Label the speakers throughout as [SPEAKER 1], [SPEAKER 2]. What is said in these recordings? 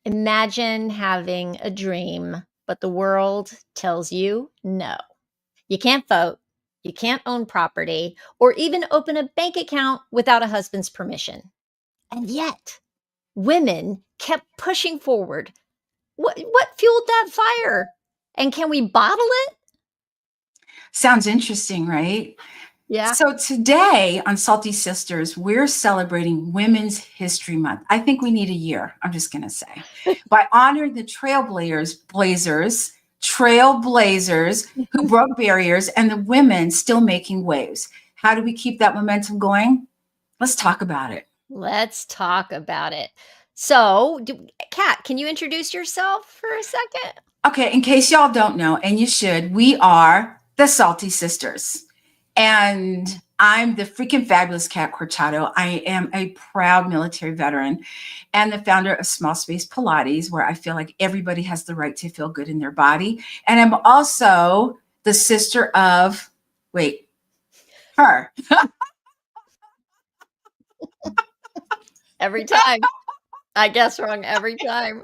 [SPEAKER 1] Imagine having a dream, but the world tells you no. You can't vote, you can't own property, or even open a bank account without a husband's permission. And yet, women kept pushing forward. What fueled that fire? And can we bottle it?
[SPEAKER 2] Sounds interesting, right?
[SPEAKER 1] Yeah.
[SPEAKER 2] So today on Salty Sisters, we're celebrating Women's History Month. I think we need a year, I'm just going to say, by honoring the trailblazers who broke barriers and the women still making waves. How do we keep that momentum going? Let's talk about it.
[SPEAKER 1] Let's talk about it. So, Kat, can you introduce yourself for a second?
[SPEAKER 2] Okay, in case y'all don't know, and you should, we are the Salty Sisters. And I'm the freaking fabulous Kat Corchado. I am a proud military veteran and the founder of Small Space Pilates, where I feel like everybody has the right to feel good in their body. And I'm also the sister of, her.
[SPEAKER 1] Every time. I guess wrong every time.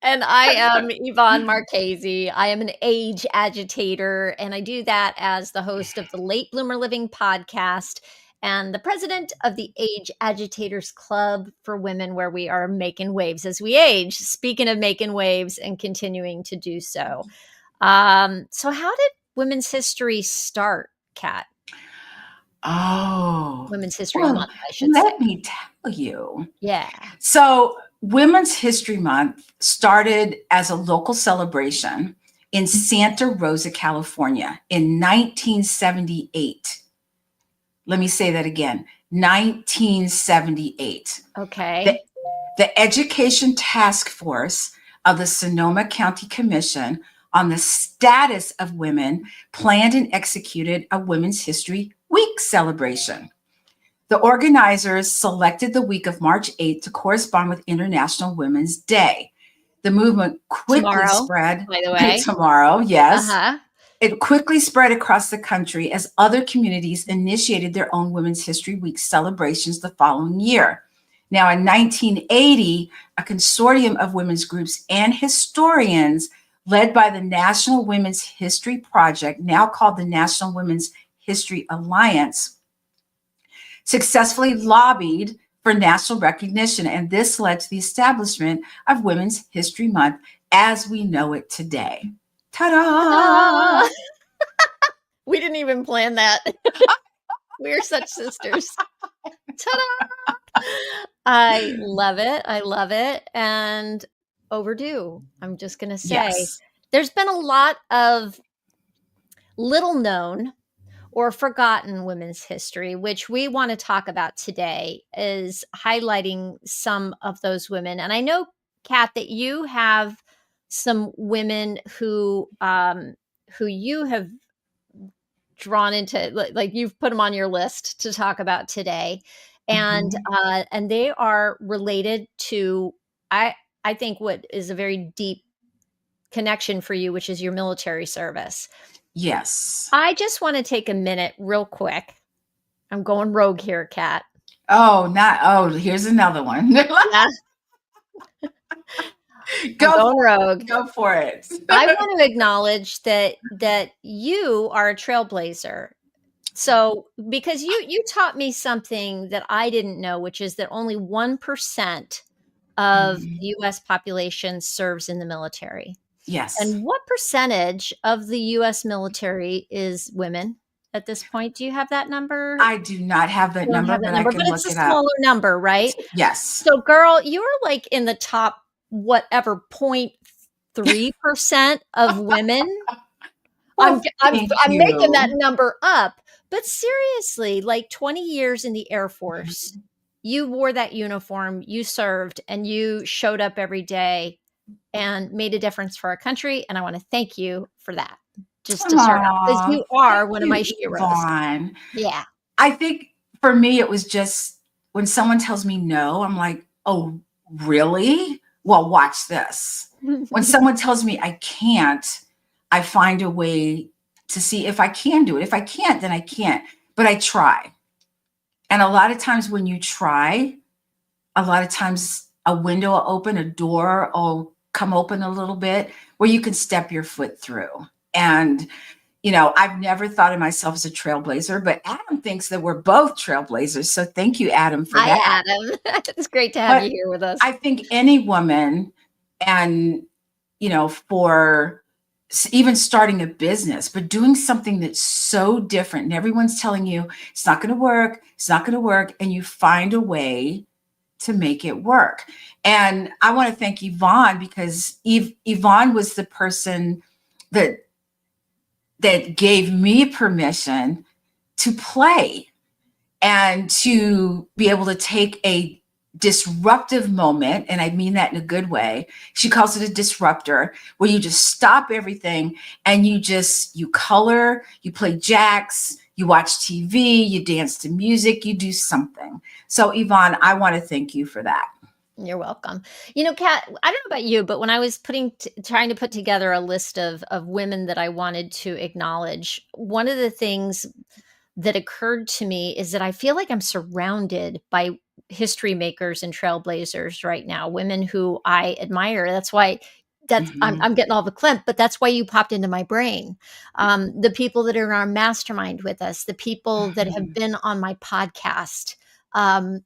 [SPEAKER 1] And I am Yvonne Marchese. I am an age agitator, and I do that as the host of the Late Bloomer Living podcast and the president of the Age Agitators Club for Women, where we are making waves as we age. Speaking of making waves and continuing to do so. So how did Women's History start, Kat?
[SPEAKER 2] Oh,
[SPEAKER 1] Women's History
[SPEAKER 2] well,
[SPEAKER 1] Month, I should say.
[SPEAKER 2] let me tell you.
[SPEAKER 1] Yeah.
[SPEAKER 2] So Women's History Month started as a local celebration in Santa Rosa, California in 1978. Let me say that again, 1978.
[SPEAKER 1] Okay.
[SPEAKER 2] The Education Task Force of the Sonoma County Commission on the Status of Women planned and executed a Women's History Week celebration. The organizers selected the week of March 8th to correspond with International Women's Day. The movement quickly spread.
[SPEAKER 1] By the way.
[SPEAKER 2] Tomorrow, yes.
[SPEAKER 1] Uh-huh.
[SPEAKER 2] It quickly spread across the country as other communities initiated their own Women's History Week celebrations the following year. Now, in 1980, a consortium of women's groups and historians led by the National Women's History Project, now called the National Women's History Alliance, successfully lobbied for national recognition, and this led to the establishment of Women's History Month as we know it today. Ta-da!
[SPEAKER 1] We didn't even plan that. We're such sisters. Ta-da! I love it. I love it. And overdue, I'm just going to say.
[SPEAKER 2] Yes.
[SPEAKER 1] There's been a lot of little known or forgotten women's history, which we want to talk about today, is highlighting some of those women. And I know, Kat, that you have some women who you have drawn into, like you've put them on your list to talk about today, and they are related to I think what is a very deep connection for you, which is your military service.
[SPEAKER 2] Yes.
[SPEAKER 1] I just want to take a minute real quick. I'm going rogue here, Kat.
[SPEAKER 2] Here's another one.
[SPEAKER 1] Yeah.
[SPEAKER 2] Go
[SPEAKER 1] rogue.
[SPEAKER 2] Go for it.
[SPEAKER 1] I want to acknowledge that you are a trailblazer. So, because you taught me something that I didn't know, which is that only 1% of the U.S. population serves in the military.
[SPEAKER 2] Yes.
[SPEAKER 1] And what percentage of the U.S. military is women at this point? Do you have that number?
[SPEAKER 2] I do not have that number, but I can look it up. But it's a
[SPEAKER 1] smaller number, right?
[SPEAKER 2] Yes.
[SPEAKER 1] So, girl, you are like in the top, whatever, 0.3% of women.
[SPEAKER 2] Well,
[SPEAKER 1] I'm making that number up. But seriously, like 20 years in the Air Force, you wore that uniform, you served, and you showed up every day and made a difference for our country. And I want to thank you for that. Just to start off, because you are one of my heroes.
[SPEAKER 2] Yvonne.
[SPEAKER 1] Yeah.
[SPEAKER 2] I think for me, it was just when someone tells me no, I'm like, oh, really? Well, watch this. When someone tells me I can't, I find a way to see if I can do it. If I can't, then I can't. But I try. And a lot of times when you try, a lot of times a window will open, a door will come open a little bit where you can step your foot through. And, I've never thought of myself as a trailblazer, but Adam thinks that we're both trailblazers. So thank you, Adam, for
[SPEAKER 1] Hi,
[SPEAKER 2] that.
[SPEAKER 1] Adam. It's great to have you
[SPEAKER 2] But
[SPEAKER 1] here with us.
[SPEAKER 2] I think any woman, and, for even starting a business, but doing something that's so different, and everyone's telling you it's not going to work, it's not going to work, and you find a way to make it work. And I want to thank Yvonne, because Yvonne was the person that gave me permission to play and to be able to take a disruptive moment, and I mean that in a good way. She calls it a disruptor, where you just stop everything and you color, you play jacks, you watch TV, you dance to music, you do something. So Yvonne, I want to thank you for that.
[SPEAKER 1] You're welcome. Kat, I don't know about you, but when I was trying to put together a list of women that I wanted to acknowledge, one of the things that occurred to me is that I feel like I'm surrounded by history makers and trailblazers right now, women who I admire. That's why
[SPEAKER 2] Mhm.
[SPEAKER 1] I'm getting all the clip, but that's why you popped into my brain. The people that are in our mastermind with us, the people that have
[SPEAKER 2] Mhm.
[SPEAKER 1] been on my podcast, um,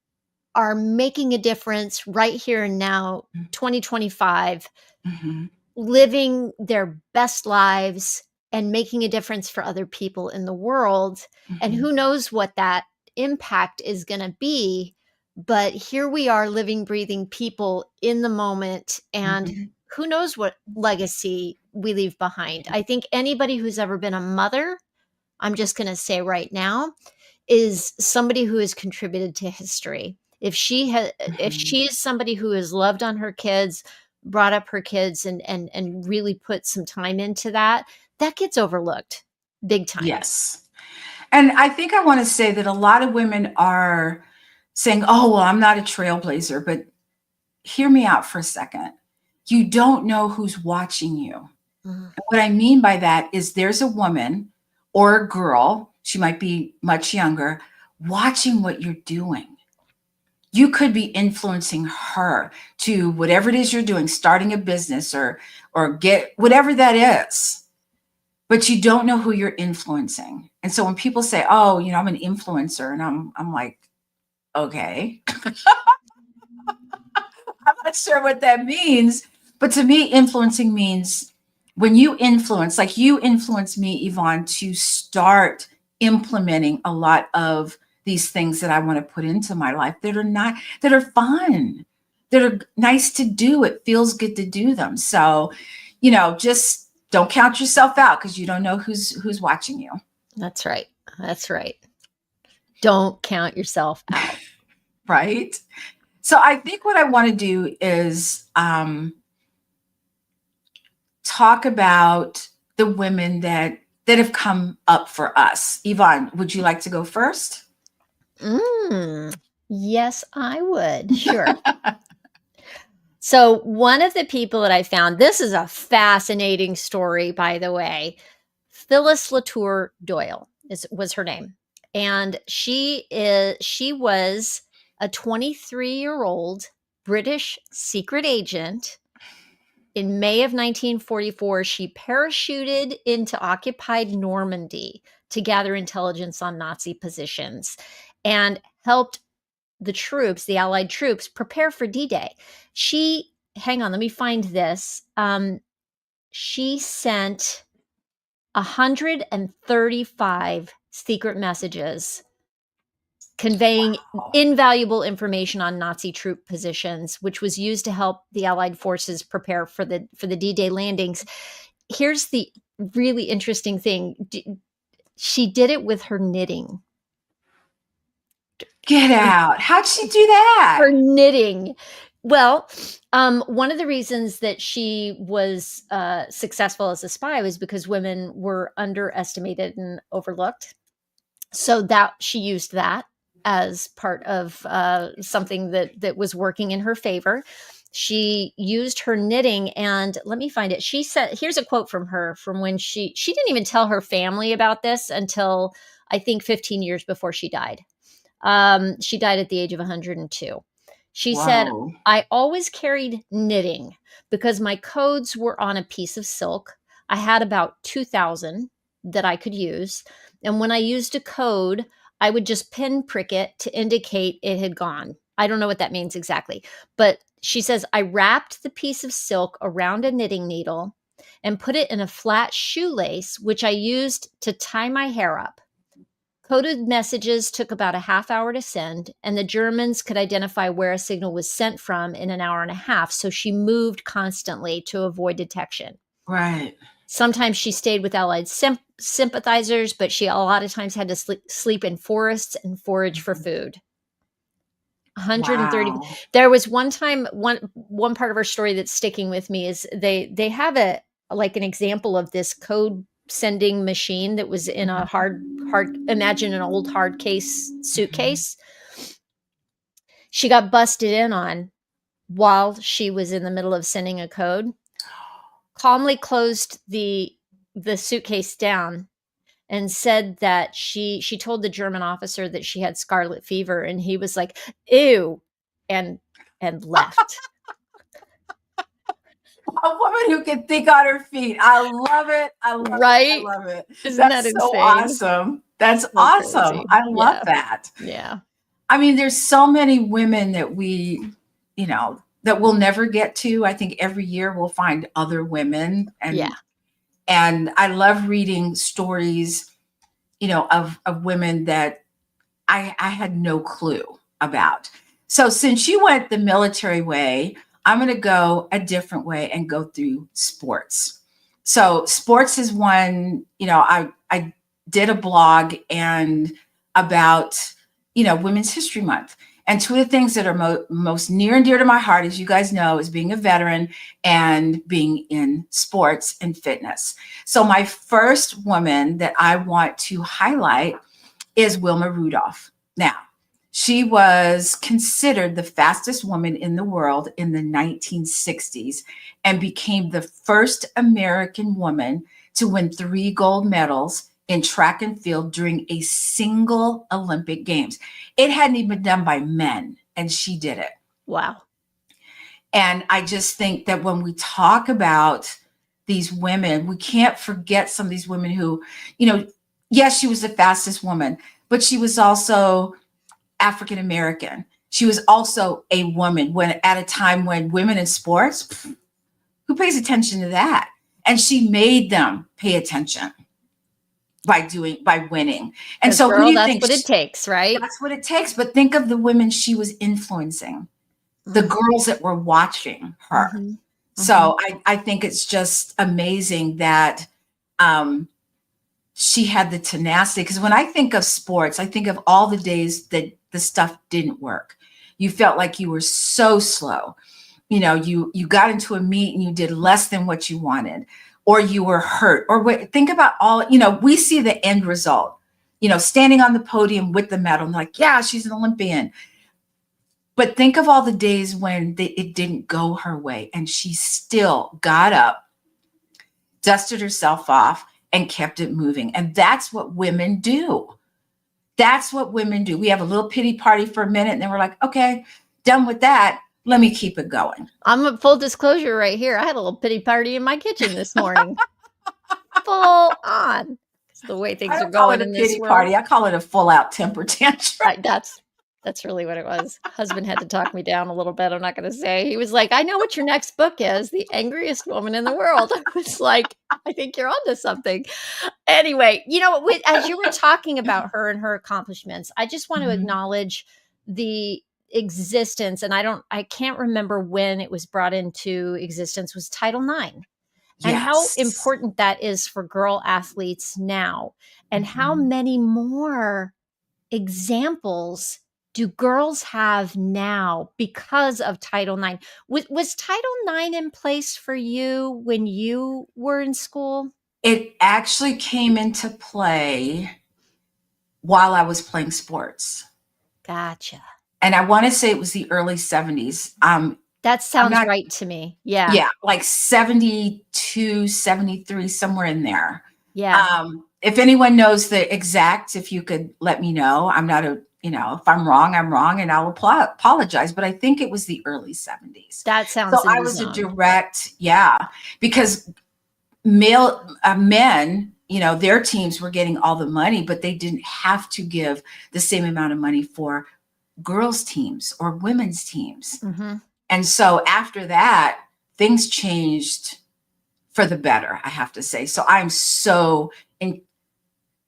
[SPEAKER 1] are making a difference right here and now, 2025,
[SPEAKER 2] Mhm.
[SPEAKER 1] living their best lives and making a difference for other people in the world. And
[SPEAKER 2] Mhm.
[SPEAKER 1] who knows what that impact is going to be. But here we are, living, breathing people in the moment. And
[SPEAKER 2] Mhm.
[SPEAKER 1] who knows what legacy we leave behind. I think anybody who's ever been a mother, I'm just going to say right now, is somebody who has contributed to history. If
[SPEAKER 2] Mhm.
[SPEAKER 1] she is somebody who has loved on her kids, brought up her kids and really put some time into that, that gets overlooked big time.
[SPEAKER 2] Yes. And I think I want to say that a lot of women are saying, oh, well, I'm not a trailblazer, but hear me out for a second. You don't know who's watching you.
[SPEAKER 1] Mhm.
[SPEAKER 2] And what I mean by that is there's a woman or a girl, she might be much younger, watching what you're doing. You could be influencing her to whatever it is you're doing, starting a business or get whatever that is, but you don't know who you're influencing. And so when people say, "Oh, I'm an influencer," and I'm like, "Okay." I'm not sure what that means, but to me influencing means when you influence, like you influence me, Yvonne, to start implementing a lot of these things that I want to put into my life that are fun, that are nice to do. It feels good to do them. So, just don't count yourself out because you don't know who's watching you.
[SPEAKER 1] That's right. That's right. Don't count yourself out.
[SPEAKER 2] Right. So I think what I want to do is talk about the women that have come up for us. Yvonne, would you like to go first?
[SPEAKER 1] Yes, I would. Sure. So, one of the people that I found, this is a fascinating story, by the way. Phyllis Latour Doyle was her name. And she was a 23-year-old British secret agent. In May of 1944, she parachuted into occupied Normandy to gather intelligence on Nazi positions and helped the troops, the Allied troops, prepare for D-Day. She, hang on, let me find this. She sent 135 secret messages conveying
[SPEAKER 2] Wow.
[SPEAKER 1] invaluable information on Nazi troop positions, which was used to help the Allied forces prepare for the D-Day landings. Here's the really interesting thing. She did it with her knitting.
[SPEAKER 2] Get out. How'd she do that?
[SPEAKER 1] Her knitting. Well, one of the reasons that she was successful as a spy was because women were underestimated and overlooked. So that she used that as part of something that was working in her favor. She used her knitting, and let me find it. She said, "Here's a quote from her from when she didn't even tell her family about this until I think 15 years before she died." She died at the age of 102. She said,
[SPEAKER 2] Whoa.
[SPEAKER 1] I always carried knitting because my codes were on a piece of silk. I had about 2,000 that I could use. And when I used a code, I would just pin prick it to indicate it had gone. I don't know what that means exactly. But she says, I wrapped the piece of silk around a knitting needle and put it in a flat shoelace, which I used to tie my hair up. Coded messages took about a half hour to send, and the Germans could identify where a signal was sent from in an hour and a half. So she moved constantly to avoid detection.
[SPEAKER 2] Right.
[SPEAKER 1] Sometimes she stayed with Allied sympathizers, but she a lot of times had to sleep in forests and forage for food. 130.
[SPEAKER 2] Wow.
[SPEAKER 1] There was one time, one part of her story that's sticking with me is they have a like an example of this code sending machine that was in a hard imagine an old hard case suitcase. She got busted in on while she was in the middle of sending a code. Calmly closed the suitcase down and said that she told the German officer that she had scarlet fever, and he was like, "Ew," and left.
[SPEAKER 2] A woman who can think on her feet. I love it. I love
[SPEAKER 1] Right?
[SPEAKER 2] it. I love it.
[SPEAKER 1] Isn't that
[SPEAKER 2] That's so
[SPEAKER 1] insane?
[SPEAKER 2] awesome. That's
[SPEAKER 1] So
[SPEAKER 2] awesome.
[SPEAKER 1] crazy.
[SPEAKER 2] I love
[SPEAKER 1] Yeah.
[SPEAKER 2] that.
[SPEAKER 1] Yeah.
[SPEAKER 2] I mean, there's so many women that that we'll never get to. I think every year we'll find other women,
[SPEAKER 1] Yeah.
[SPEAKER 2] and I love reading stories, of women that I had no clue about. So since you went the military way, I'm going to go a different way and go through sports. So sports is one, I did a blog and about, Women's History Month. And two of the things that are most near and dear to my heart, as you guys know, is being a veteran and being in sports and fitness. So my first woman that I want to highlight is Wilma Rudolph. Now, she was considered the fastest woman in the world in the 1960s and became the first American woman to win 3 gold medals in track and field during a single Olympic Games. It hadn't even been done by men, and she did it.
[SPEAKER 1] Wow.
[SPEAKER 2] And I just think that when we talk about these women, we can't forget some of these women who, yes, she was the fastest woman, but she was also African American. She was also a woman at a time when women in sports, who pays attention to that? And she made them pay attention by winning. And so who do
[SPEAKER 1] Girl,
[SPEAKER 2] you
[SPEAKER 1] that's
[SPEAKER 2] think?
[SPEAKER 1] what it takes, right?
[SPEAKER 2] That's what it takes. But think of the women she was influencing, the girls that were watching her.
[SPEAKER 1] Mm-hmm.
[SPEAKER 2] So I think it's just amazing that she had the tenacity. Because when I think of sports, I think of all the days that the stuff didn't work. You felt like you were so slow. You got into a meet and you did less than what you wanted, or you were hurt, think about all, we see the end result, standing on the podium with the medal and like, yeah, she's an Olympian. But think of all the days when it didn't go her way and she still got up, dusted herself off, and kept it moving. And that's what women do. That's what women do. We have a little pity party for a minute and then we're like, okay, done with that. Let me keep it going.
[SPEAKER 1] I'm a full disclosure right here. I had a little pity party in my kitchen this morning. Full on. It's the way things
[SPEAKER 2] I
[SPEAKER 1] are
[SPEAKER 2] don't call
[SPEAKER 1] going
[SPEAKER 2] it a
[SPEAKER 1] in this
[SPEAKER 2] pity
[SPEAKER 1] world.
[SPEAKER 2] party. I call it a full out temper tantrum.
[SPEAKER 1] That's really what it was. Husband had to talk me down a little bit. I'm not going to say. He was like, I know what your next book is, The Angriest Woman in the World. I was like, I think you're onto something. Anyway, as you were talking about her and her accomplishments, I just want to acknowledge the existence, and I can't remember when it was brought into existence, was Title IX. And how important that is for girl athletes now, and how many more examples do girls have now because of Title IX? Was Title IX in place for you when you were in school?
[SPEAKER 2] It actually came into play while I was playing sports.
[SPEAKER 1] Gotcha.
[SPEAKER 2] And I want to say it was the early 70s.
[SPEAKER 1] That sounds right to me. Yeah.
[SPEAKER 2] Yeah, like 72, 73, somewhere in there.
[SPEAKER 1] Yeah.
[SPEAKER 2] If anyone knows the exact, if you could let me know. I'm not if I'm wrong, I'm wrong, and I'll apologize. But I think it was the early 70s.
[SPEAKER 1] That
[SPEAKER 2] So
[SPEAKER 1] sounds in
[SPEAKER 2] I
[SPEAKER 1] the
[SPEAKER 2] was a
[SPEAKER 1] zone.
[SPEAKER 2] direct, because men, their teams were getting all the money, but they didn't have to give the same amount of money for girls' teams or women's teams.
[SPEAKER 1] Mhm.
[SPEAKER 2] And so after that, things changed for the better, I have to say. So I'm so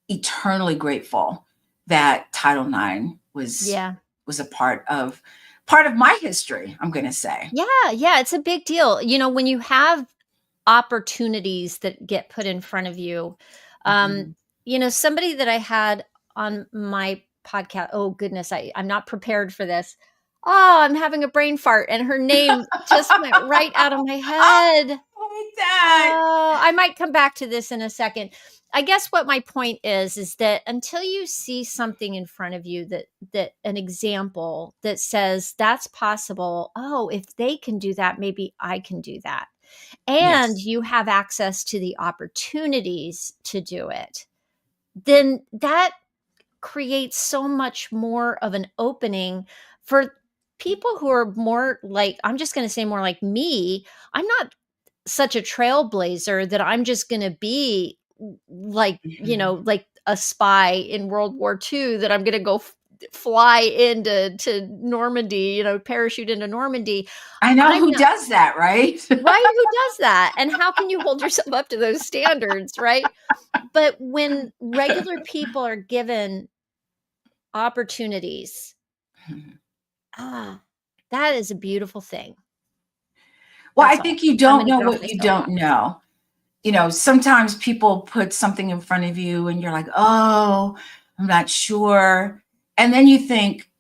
[SPEAKER 2] eternally grateful that Title IX
[SPEAKER 1] Yeah.
[SPEAKER 2] was a part of my history, I'm going to say.
[SPEAKER 1] Yeah, yeah, it's a big deal. When you have opportunities that get put in front of you, um,
[SPEAKER 2] Mhm.
[SPEAKER 1] somebody that I had on my podcast, oh goodness, I'm not prepared for this. Oh, I'm having a brain fart and her name just went right out of my
[SPEAKER 2] Oh,
[SPEAKER 1] head.
[SPEAKER 2] I hate that.
[SPEAKER 1] Oh, I might come back to this in a second. I guess what my point is that until you see something in front of you that an example that says that's possible, oh, if they can do that, maybe I can do that. And
[SPEAKER 2] Yes.
[SPEAKER 1] you have access to the opportunities to do it, then that creates so much more of an opening for people who are more like, I'm just going to say more like me. I'm not such a trailblazer that I'm just gonna be like,
[SPEAKER 2] Mhm.
[SPEAKER 1] like a spy in World War II, that I'm gonna go fly into Normandy, parachute into Normandy.
[SPEAKER 2] I know
[SPEAKER 1] I'm
[SPEAKER 2] who
[SPEAKER 1] not.
[SPEAKER 2] does that, right?
[SPEAKER 1] Right, who does that? And how can you hold yourself up to those standards, right? But when regular people are given opportunities, ah, that is a beautiful thing.
[SPEAKER 2] Well, I
[SPEAKER 1] That's all.
[SPEAKER 2] think you
[SPEAKER 1] I'm
[SPEAKER 2] don't
[SPEAKER 1] gonna
[SPEAKER 2] know
[SPEAKER 1] get off
[SPEAKER 2] what
[SPEAKER 1] my
[SPEAKER 2] you don't
[SPEAKER 1] soapbox.
[SPEAKER 2] know. Sometimes people put something in front of you and you're like, oh, I'm not sure. And then you think,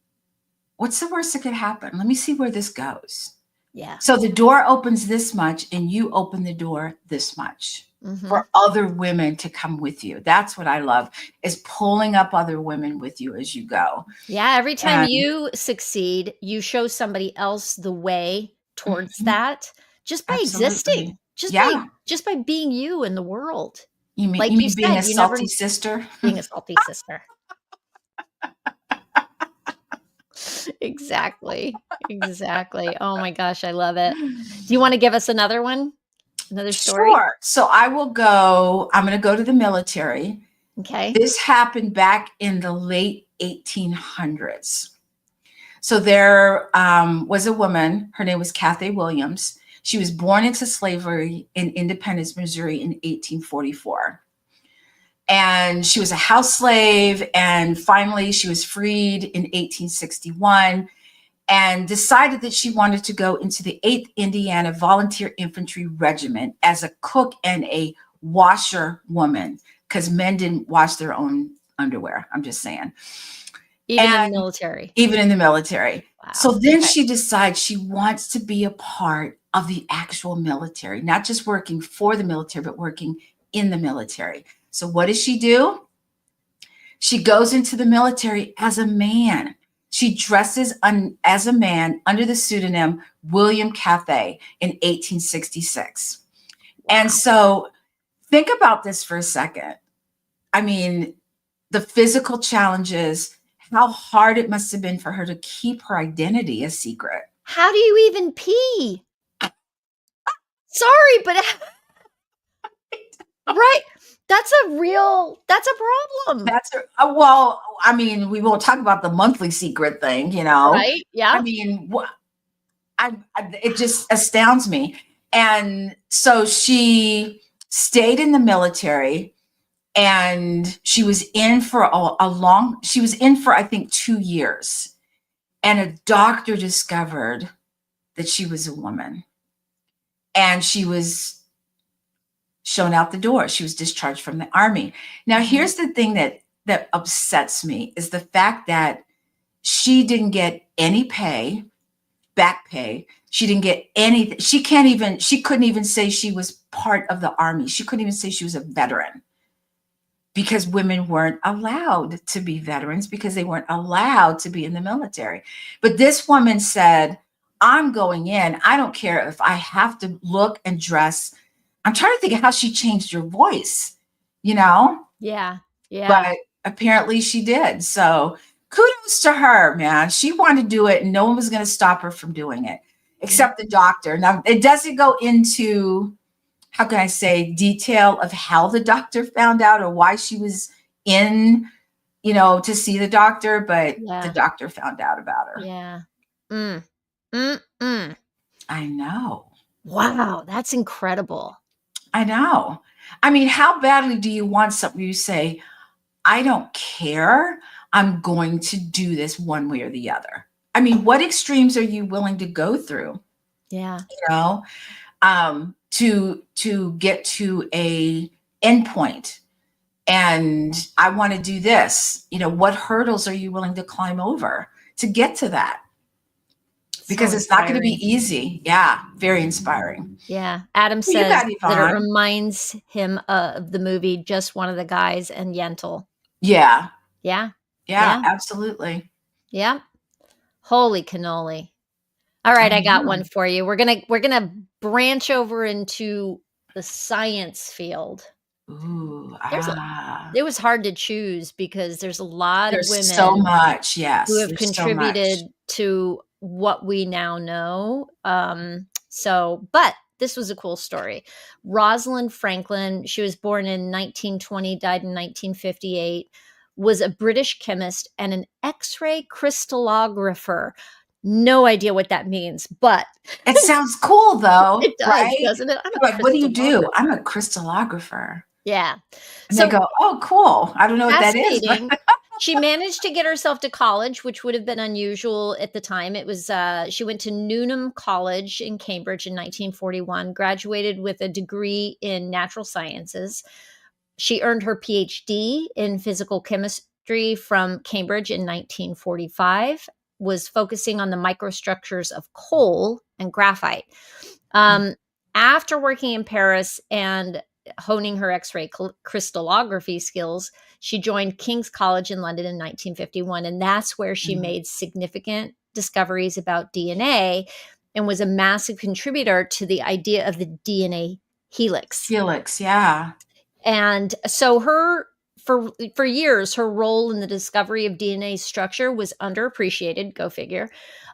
[SPEAKER 2] what's the worst that could happen? Let me see where this goes.
[SPEAKER 1] Yeah.
[SPEAKER 2] So the door opens this much and you open the door this much
[SPEAKER 1] Mhm.
[SPEAKER 2] for other women to come with you. That's what I love, is pulling up other women with you as you go.
[SPEAKER 1] Yeah, every time
[SPEAKER 2] And
[SPEAKER 1] you succeed, you show somebody else the way towards
[SPEAKER 2] mhm,
[SPEAKER 1] that just by
[SPEAKER 2] absolutely.
[SPEAKER 1] existing, just by
[SPEAKER 2] Yeah.
[SPEAKER 1] just by being you in the world.
[SPEAKER 2] You mean
[SPEAKER 1] Like
[SPEAKER 2] you
[SPEAKER 1] you
[SPEAKER 2] mean being
[SPEAKER 1] said,
[SPEAKER 2] a
[SPEAKER 1] you never
[SPEAKER 2] salty sister?
[SPEAKER 1] being a salty sister. Exactly. Exactly. Oh my gosh, I love it. Do you wanna give us another one? Another story?
[SPEAKER 2] Sure. So I'm going to go to the military.
[SPEAKER 1] Okay.
[SPEAKER 2] This happened back in the late 1800s. So there was a woman, her name was Cathay Williams. She was born into slavery in Independence, Missouri in 1844. And she was a house slave. And finally, she was freed in 1861 and decided that she wanted to go into the 8th Indiana Volunteer Infantry Regiment as a cook and a washerwoman, because men didn't wash their own underwear. I'm just saying.
[SPEAKER 1] Even in the
[SPEAKER 2] And
[SPEAKER 1] military.
[SPEAKER 2] even in the military. So
[SPEAKER 1] Wow.
[SPEAKER 2] then
[SPEAKER 1] Okay.
[SPEAKER 2] she decides she wants to be a part of the actual military, not just working for the military, but working in the military. So what does she do? She goes into the military as a man. She dresses as a man under the pseudonym William Cathay in 1866. And
[SPEAKER 1] Wow.
[SPEAKER 2] so think about this for a second. I mean, the physical challenges, how hard it must have been for her to keep her identity a secret.
[SPEAKER 1] How do you even pee? Sorry, but right? That's a problem.
[SPEAKER 2] That's well, I mean, we won't talk about the monthly secret thing.
[SPEAKER 1] Right?
[SPEAKER 2] I
[SPEAKER 1] Yeah.
[SPEAKER 2] mean, it just astounds me. And so she stayed in the military, and she was in for she was in for, I think, 2 years. And a doctor discovered that she was a woman, and she was shown out the door. She was discharged from the army. Now,
[SPEAKER 1] Mhm.
[SPEAKER 2] here's the thing that upsets me is the fact that she didn't get any pay, back pay. She didn't get anything. She couldn't even say she was part of the army. She couldn't even say she was a veteran, because women weren't allowed to be veterans, because they weren't allowed to be in the military. But this woman said, I'm going in. I don't care if I have to look and dress. I'm trying to think of how she changed her voice, you know,
[SPEAKER 1] Yeah. Yeah.
[SPEAKER 2] but apparently she did. So kudos to her, man. She wanted to do it and no one was going to stop her from doing it
[SPEAKER 1] Yeah.
[SPEAKER 2] except the doctor. Now, it doesn't go into, how can I say, detail of how the doctor found out or why she was in, to see the doctor, but the
[SPEAKER 1] Yeah.
[SPEAKER 2] doctor found out about her.
[SPEAKER 1] Yeah. Mm. Mm-mm.
[SPEAKER 2] I know.
[SPEAKER 1] Wow, that's incredible.
[SPEAKER 2] I know. I mean, how badly do you want something you say, I don't care. I'm going to do this one way or the other. I mean, what extremes are you willing to go through,
[SPEAKER 1] Yeah.
[SPEAKER 2] you know, to get to a endpoint? And I want to do this. What hurdles are you willing to climb over to get to that?
[SPEAKER 1] So
[SPEAKER 2] Because it's not going to be
[SPEAKER 1] inspiring.
[SPEAKER 2] easy. Yeah, very inspiring.
[SPEAKER 1] Yeah. Adam
[SPEAKER 2] Well, you
[SPEAKER 1] says
[SPEAKER 2] got
[SPEAKER 1] that it
[SPEAKER 2] Yvonne.
[SPEAKER 1] reminds him of the movie Just One of the Guys and Yentl.
[SPEAKER 2] Yeah,
[SPEAKER 1] Yeah.
[SPEAKER 2] yeah,
[SPEAKER 1] Yeah.
[SPEAKER 2] absolutely.
[SPEAKER 1] Yeah. Holy cannoli. All
[SPEAKER 2] I
[SPEAKER 1] right, I got
[SPEAKER 2] know.
[SPEAKER 1] one for you. We're gonna branch over into the science field.
[SPEAKER 2] Ooh,
[SPEAKER 1] There's a It was hard to choose because there's a lot of
[SPEAKER 2] there's so
[SPEAKER 1] women
[SPEAKER 2] much.
[SPEAKER 1] who
[SPEAKER 2] Yes,
[SPEAKER 1] have
[SPEAKER 2] there's so much.
[SPEAKER 1] contributed to what we now know. But this was a cool story. Rosalind Franklin, she was born in 1920, died in 1958, was a British chemist and an X-ray crystallographer. No idea what that means, but
[SPEAKER 2] It sounds cool though,
[SPEAKER 1] it does,
[SPEAKER 2] right?
[SPEAKER 1] doesn't it? I'm a
[SPEAKER 2] I'm like, what do you do? I'm
[SPEAKER 1] crystallographer.
[SPEAKER 2] a crystallographer.
[SPEAKER 1] Yeah.
[SPEAKER 2] And they
[SPEAKER 1] So
[SPEAKER 2] go, oh, cool. I don't know what that is, but
[SPEAKER 1] fascinating. She managed to get herself to college, which would have been unusual at the time. It was she went to Newnham College in Cambridge in 1941, graduated with a degree in natural sciences. She earned her PhD in physical chemistry from Cambridge in 1945, was focusing on the microstructures of coal and graphite. Um, After working in Paris and honing her X-ray crystallography skills, she joined King's College in London in 1951, and that's where she
[SPEAKER 2] Mhm.
[SPEAKER 1] made significant discoveries about DNA and was a massive contributor to the idea of the DNA helix.
[SPEAKER 2] Felix, yeah.
[SPEAKER 1] And so for years, her role in the discovery of DNA structure was underappreciated, go figure.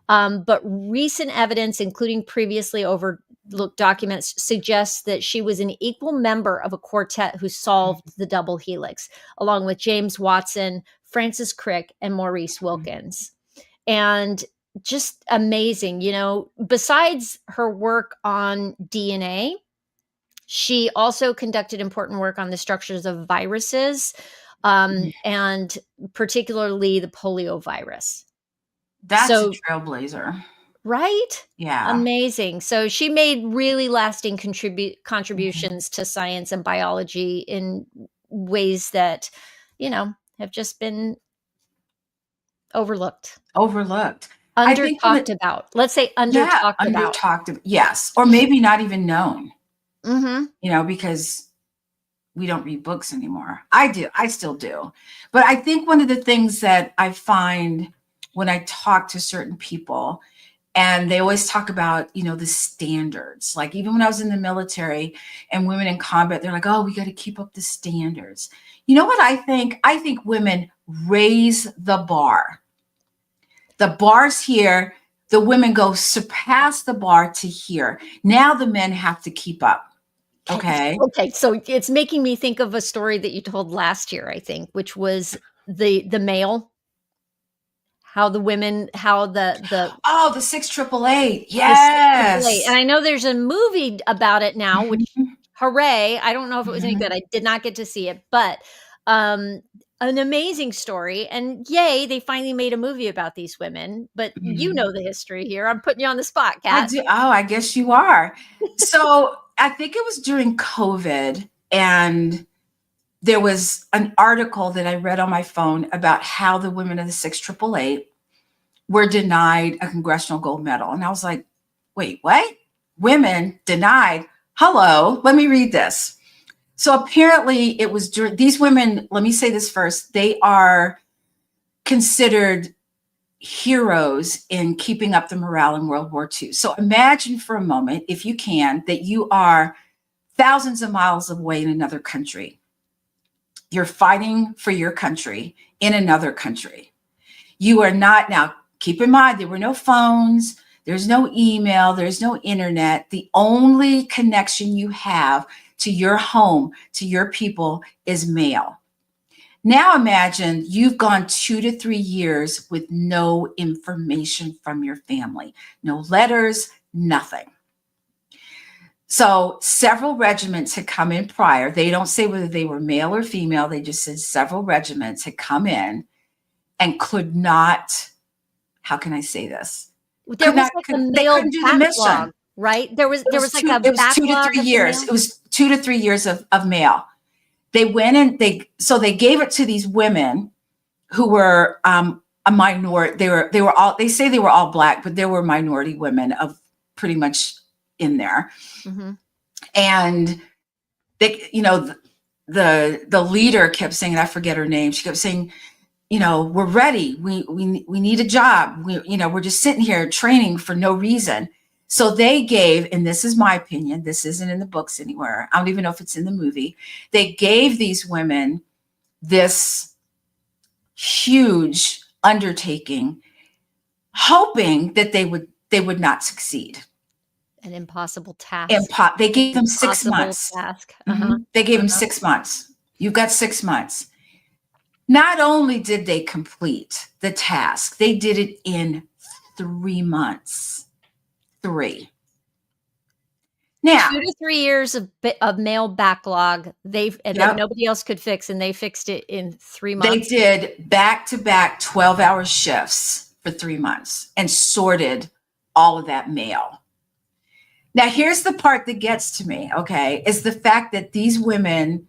[SPEAKER 1] But recent evidence, including previously overlooked documents, suggests that she was an equal member of a quartet who solved the double helix, along with James Watson, Francis Crick, and Maurice
[SPEAKER 2] Mhm.
[SPEAKER 1] Wilkins. And just amazing, besides her work on DNA, she also conducted important work on the structures of viruses,
[SPEAKER 2] Mhm.
[SPEAKER 1] and particularly the polio virus.
[SPEAKER 2] That's a
[SPEAKER 1] So,
[SPEAKER 2] trailblazer.
[SPEAKER 1] right?
[SPEAKER 2] Yeah.
[SPEAKER 1] Amazing. So she made really lasting
[SPEAKER 2] Mhm.
[SPEAKER 1] contributions to science and biology in ways that, have just been overlooked,
[SPEAKER 2] Overlooked. I
[SPEAKER 1] under
[SPEAKER 2] think
[SPEAKER 1] talked about. Let's say under
[SPEAKER 2] yeah,
[SPEAKER 1] talked
[SPEAKER 2] under
[SPEAKER 1] about.
[SPEAKER 2] talked, yes, or maybe not even known,
[SPEAKER 1] Mhm.
[SPEAKER 2] because we don't read books anymore. I do. I still do. But I think one of the things that I find when I talk to certain people, and they always talk about, the standards. Like even when I was in the military and women in combat, they're like, oh, we got to keep up the standards. You know what I think? I think women raise the bar. The bar's here. The women go surpass the bar to here. Now the men have to keep up. Okay.
[SPEAKER 1] Okay, so it's making me think of a story that you told last year, I think, which was the male, how the women, how
[SPEAKER 2] Oh, the 6 888.
[SPEAKER 1] the 688, and
[SPEAKER 2] Yes.
[SPEAKER 1] I know there's a movie about it now, which
[SPEAKER 2] Mhm,
[SPEAKER 1] hooray, I don't know if it was any
[SPEAKER 2] mhm,
[SPEAKER 1] good, I did not get to see it, but, um, an amazing story, and yay, they finally made a movie about these women, but you
[SPEAKER 2] mhm.
[SPEAKER 1] know the history here, I'm putting you on the spot,
[SPEAKER 2] I
[SPEAKER 1] Kat.
[SPEAKER 2] do. Oh, I guess you are. So I think it was during COVID, and there was an article that I read on my phone about how the women of the 6 888 were denied a congressional gold medal. And I was like, wait, what? Women denied? Hello, let me read this. So apparently it was during these women, let me say this first, they are considered heroes in keeping up the morale in World War II. So imagine for a moment, if you can, that you are thousands of miles away in another country. You're fighting for your country in another country. You are not, now keep in mind, there were no phones, there's no email, there's no internet. The only connection you have to your home, to your people, is mail. Now imagine you've gone 2 to 3 years with no information from your family, no letters, nothing. So several regiments had come in prior. They don't say whether they were male or female. They just said several regiments had come in and could not, how can I say this?
[SPEAKER 1] There was like a
[SPEAKER 2] They couldn't
[SPEAKER 1] male
[SPEAKER 2] do the mission.
[SPEAKER 1] backlog, right? There was like a
[SPEAKER 2] It was two to
[SPEAKER 1] backlog
[SPEAKER 2] three
[SPEAKER 1] of the
[SPEAKER 2] years.
[SPEAKER 1] male.
[SPEAKER 2] It was 2 to 3 years of mail. They went and they gave it to these women who were a minority. They were all, they say they were all Black, but there were minority women of pretty much in there.
[SPEAKER 1] Mm-hmm.
[SPEAKER 2] And they, the leader kept saying, and I forget her name, she kept saying, we're ready. We need a job. We're just sitting here training for no reason. So they gave, and this is my opinion, this isn't in the books anywhere. I don't even know if it's in the movie. They gave these women this huge undertaking, hoping that they would not succeed.
[SPEAKER 1] An impossible task.
[SPEAKER 2] They gave them 6
[SPEAKER 1] Impossible
[SPEAKER 2] months.
[SPEAKER 1] task.
[SPEAKER 2] They gave them 6 months. You've got 6 months. Not only did they complete the task, they did it in 3 months. 3. Now,
[SPEAKER 1] 2 to 3 years of male backlog that nobody else could fix, and they fixed it in 3 months.
[SPEAKER 2] They did back-to-back 12-hour shifts for 3 months and sorted all of that mail. Now, here's the part that gets to me, okay, is the fact that these women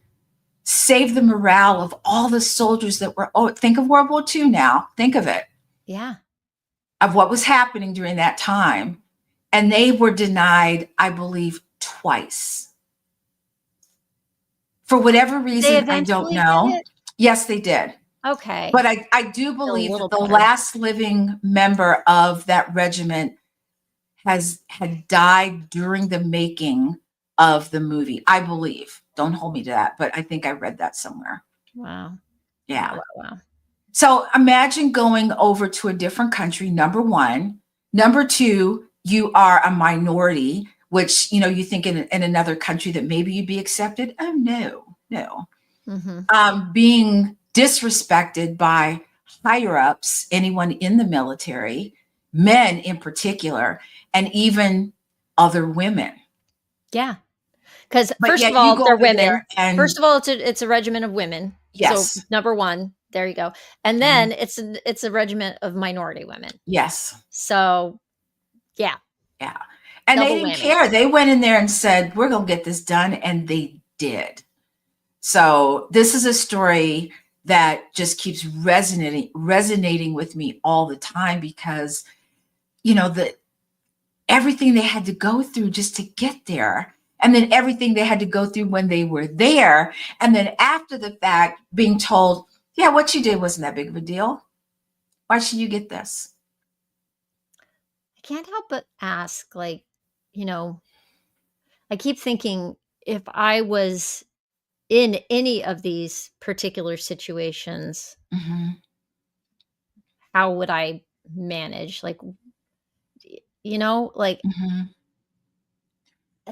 [SPEAKER 2] saved the morale of all the soldiers that were, think of World War II now, think of it.
[SPEAKER 1] Yeah.
[SPEAKER 2] Of what was happening during that time. And they were denied, I believe, twice. For whatever reason, I don't know. Yes, they did.
[SPEAKER 1] Okay.
[SPEAKER 2] But I do believe that the last living member of that regiment had died during the making of the movie. I believe. Don't hold me to that, but I think I read that somewhere.
[SPEAKER 1] Wow.
[SPEAKER 2] Yeah.
[SPEAKER 1] Wow.
[SPEAKER 2] So imagine going over to a different country, number one. Number two, you are a minority, which, you think in another country that maybe you'd be accepted. Oh, no.
[SPEAKER 1] Mm-hmm.
[SPEAKER 2] Being disrespected by higher ups, anyone in the military, men in particular, and even other women.
[SPEAKER 1] Yeah. Because first of all, they're women. First of all, it's a regiment of women.
[SPEAKER 2] Yes.
[SPEAKER 1] So number one, there you go. And then it's a regiment of minority women.
[SPEAKER 2] Yes.
[SPEAKER 1] So, yeah.
[SPEAKER 2] Yeah. And they didn't care. They went in there and said, we're going to get this done. And they did. So this is a story that just keeps resonating with me all the time because, everything they had to go through just to get there. And then everything they had to go through when they were there. And then after the fact, being told, yeah, what you did wasn't that big of a deal. Why should you get this?
[SPEAKER 1] I can't help but ask, I keep thinking if I was in any of these particular situations, how would I manage?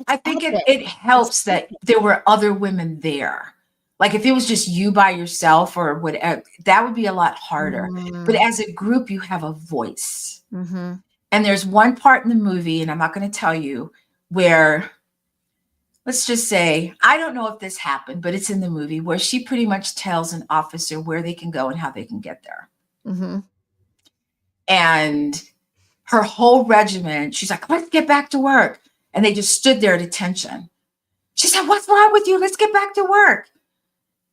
[SPEAKER 2] I think it helps that there were other women there. Like if it was just you by yourself or whatever, that would be a lot harder. But as a group, you have a voice. And there's one part in the movie, and I'm not going to tell you, where, let's just say, I don't know if this happened, but it's in the movie, where she pretty much tells an officer where they can go and how they can get there. And her whole regiment, she's like, let's get back to work. And they just stood there at attention. She said, what's wrong with you? Let's get back to work.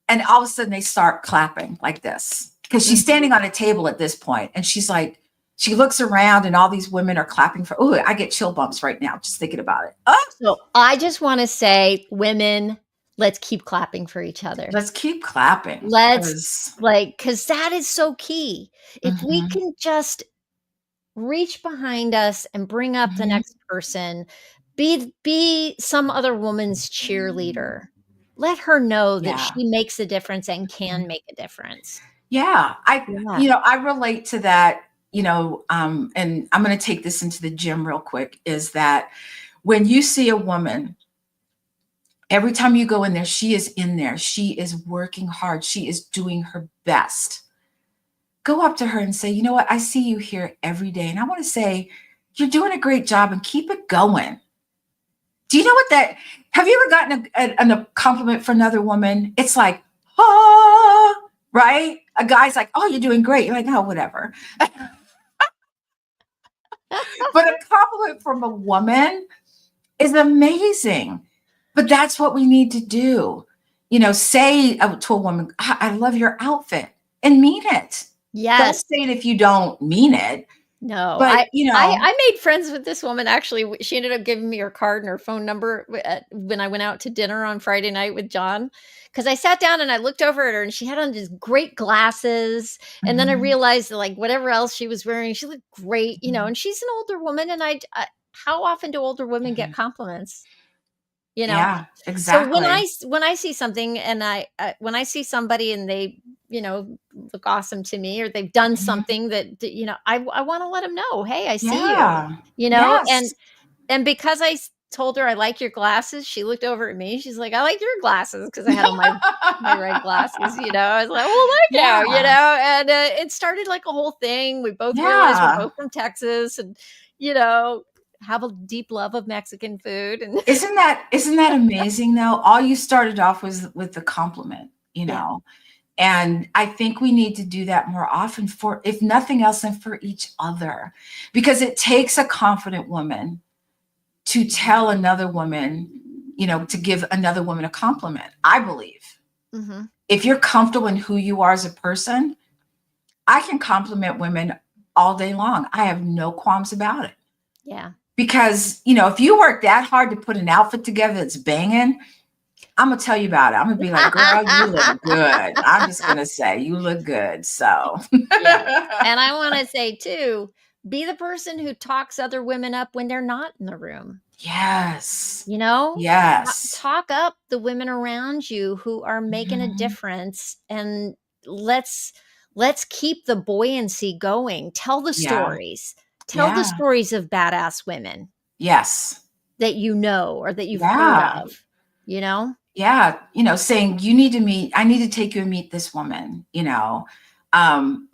[SPEAKER 2] And all of a sudden they start clapping like this because she's standing on a table at this point. And she's like, she looks around and all these women are clapping for, oh, I get chill bumps right now just thinking about it. Oh.
[SPEAKER 1] So I just want to say, women, let's keep clapping for each other.
[SPEAKER 2] Let's keep clapping.
[SPEAKER 1] Let's because that is so key. If we can just reach behind us and bring up the next person, be some other woman's cheerleader. Let her know that she makes a difference and can make a difference.
[SPEAKER 2] Yeah,
[SPEAKER 1] Yeah.
[SPEAKER 2] I relate to that, and I'm going to take this into the gym real quick, is that when you see a woman, every time you go in there, she is in there. She is working hard. She is doing her best. Go up to her and say, you know what? I see you here every day. And I want to say, you're doing a great job and keep it going. Do you know what that? Have you ever gotten a compliment from another woman? It's like, ah, right? A guy's like, oh, you're doing great. You're like, oh, whatever. But a compliment from a woman is amazing. But that's what we need to do. Say to a woman, I love your outfit, and mean it. Don't
[SPEAKER 1] Yes.
[SPEAKER 2] say it if you don't mean it.
[SPEAKER 1] No,
[SPEAKER 2] But,
[SPEAKER 1] I made friends with this woman, actually. She ended up giving me her card and her phone number when I went out to dinner on Friday night with John, because I sat down and I looked over at her and she had on these great glasses, and then I
[SPEAKER 2] mhm,
[SPEAKER 1] realized that, like, whatever else she was wearing, she looked great,
[SPEAKER 2] mhm,
[SPEAKER 1] and she's an older woman, and how often do older women get
[SPEAKER 2] mhm.
[SPEAKER 1] compliments? You know?
[SPEAKER 2] Yeah,
[SPEAKER 1] So
[SPEAKER 2] exactly.
[SPEAKER 1] when I see something and when I see somebody and they, look awesome to me, or they've done
[SPEAKER 2] Mhm.
[SPEAKER 1] something that I wanna let them know, "Hey, I see you."
[SPEAKER 2] Yeah.
[SPEAKER 1] You know?
[SPEAKER 2] Yes.
[SPEAKER 1] And because told her, "I like your glasses," she looked over at me, she's like, "I like your glasses," because I had on my red glasses, I was like, "Well, thank you,"
[SPEAKER 2] Yeah.
[SPEAKER 1] and, it started like a whole thing. We both realized we're
[SPEAKER 2] Yeah.
[SPEAKER 1] both from Texas and, you know, have a deep love of Mexican food, and
[SPEAKER 2] Isn't that amazing though? All you started off was with the compliment,
[SPEAKER 1] yeah.
[SPEAKER 2] And I think we need to do that more often, for if nothing else than for each other. Because it takes a confident woman to tell another woman, to give another woman a compliment, I believe.
[SPEAKER 1] Mhm.
[SPEAKER 2] If you're comfortable in who you are as a person, I can compliment women all day long. I have no qualms about it.
[SPEAKER 1] Yeah.
[SPEAKER 2] Because, if you work that hard to put an outfit together that's banging, I'm gonna tell you about it. I'm gonna be like, girl, you look good. I'm just gonna say you look good. So
[SPEAKER 1] Yeah. And I wanna say too, be the person who talks other women up when they're not in the room.
[SPEAKER 2] yes.
[SPEAKER 1] You know?
[SPEAKER 2] Yes.
[SPEAKER 1] Talk up the women around you who are making a
[SPEAKER 2] Mhm.
[SPEAKER 1] difference, and let's let's keep the buoyancy going. Tell the
[SPEAKER 2] Yeah.
[SPEAKER 1] stories. Tell the
[SPEAKER 2] Yeah.
[SPEAKER 1] stories of badass women
[SPEAKER 2] Yes.
[SPEAKER 1] that you know or that you've heard
[SPEAKER 2] Yeah.
[SPEAKER 1] of, you know?
[SPEAKER 2] Yeah. Saying I need to take you and meet this woman. I